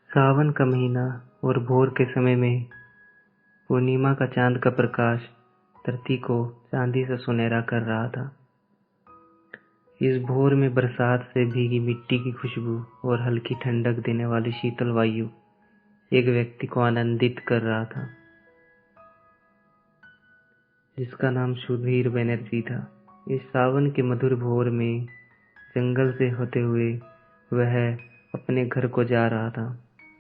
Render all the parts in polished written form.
सावन का महीना और भोर के समय में पूर्णिमा का चांद का प्रकाश धरती को चांदी से सुनहरा कर रहा था। इस भोर में बरसात से भीगी मिट्टी की खुशबू और हल्की ठंडक देने वाली शीतल वायु एक व्यक्ति को आनंदित कर रहा था, जिसका नाम सुधीर बनर्जी था। इस सावन के मधुर भोर में जंगल से होते हुए वह अपने घर को जा रहा था।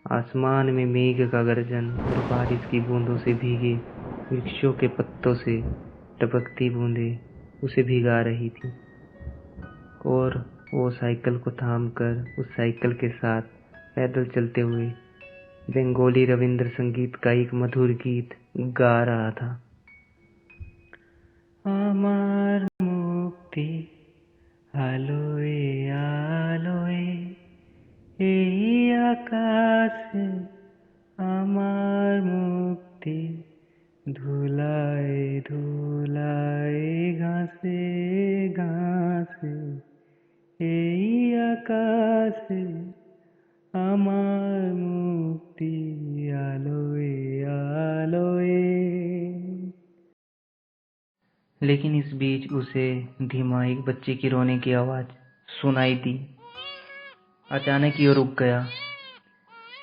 आसमान में मेघ का गर्जन और बारिश की बूंदों से भीगे वृक्षों के पत्तों से टपकती बूंदें उसे भिगा रही थी, और वो साइकिल को थामकर उस साइकिल के साथ पैदल चलते हुए बंगाली रविंद्र संगीत का एक मधुर गीत गा रहा था। আমার মুক্তি আলোয় আলোয় এই আকাশে, আমার মুক্তি ধুলায় ধুলায় ঘাসে ঘাসে, এই আকাশে আমার মুক্তি আলোয় আলোয়। लेकिन इस बीच उसे धीमा एक बच्चे की रोने की आवाज सुनाई दी। अचानक ही वो रुक गया,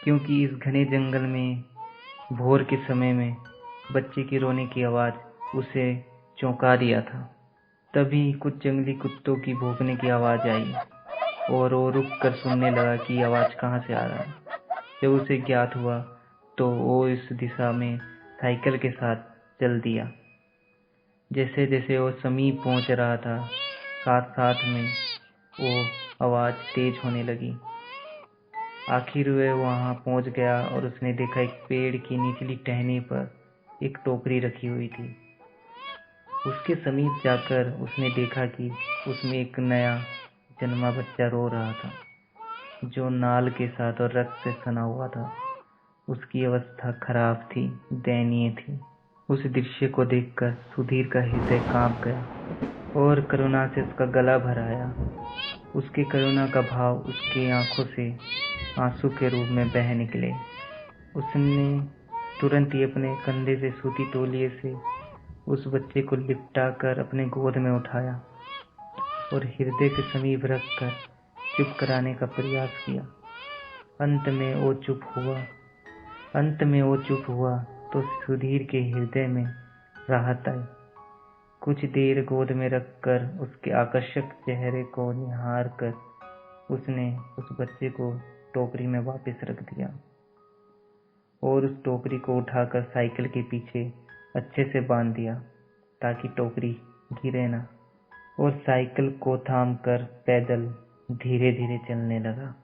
क्योंकि इस घने जंगल में भोर के समय में बच्चे की रोने की आवाज उसे चौंका दिया था। तभी कुछ जंगली कुत्तों की भौंकने की आवाज आई और वो रुक कर सुनने लगा कि आवाज कहाँ से आ रहा है। जब उसे ज्ञात हुआ तो वो इस दिशा में साइकिल के साथ चल दिया। जैसे जैसे वो समीप पहुंच रहा था, साथ साथ में वो आवाज तेज होने लगी। आखिर वह वहां पहुंच गया और उसने देखा एक पेड़ की निचली टहनी पर एक टोकरी रखी हुई थी। उसके समीप जाकर उसने देखा कि उसमें एक नया जन्मा बच्चा रो रहा था, जो नाल के साथ और रक्त से सना हुआ था। उसकी अवस्था खराब थी, दयनीय थी। उस दृश्य को देखकर सुधीर का हृदय कांप गया और करुणा से उसका गला भर आया। उसके करुणा का भाव उसकी आंखों से आंसू के रूप में बह निकले। उसने तुरंत ही अपने कंधे से सूती तौलिए से उस बच्चे को लिपटा कर अपने गोद में उठाया और हृदय के समीप रखकर चुप कराने का प्रयास किया। अंत में वो चुप हुआ तो सुधीर के हृदय में राहत आई। कुछ देर गोद में रखकर उसके आकर्षक चेहरे को निहार कर उसने उस बच्चे को टोकरी में वापस रख दिया और उस टोकरी को उठाकर साइकिल के पीछे अच्छे से बांध दिया ताकि टोकरी गिरे ना, और साइकिल को थामकर पैदल धीरे धीरे चलने लगा।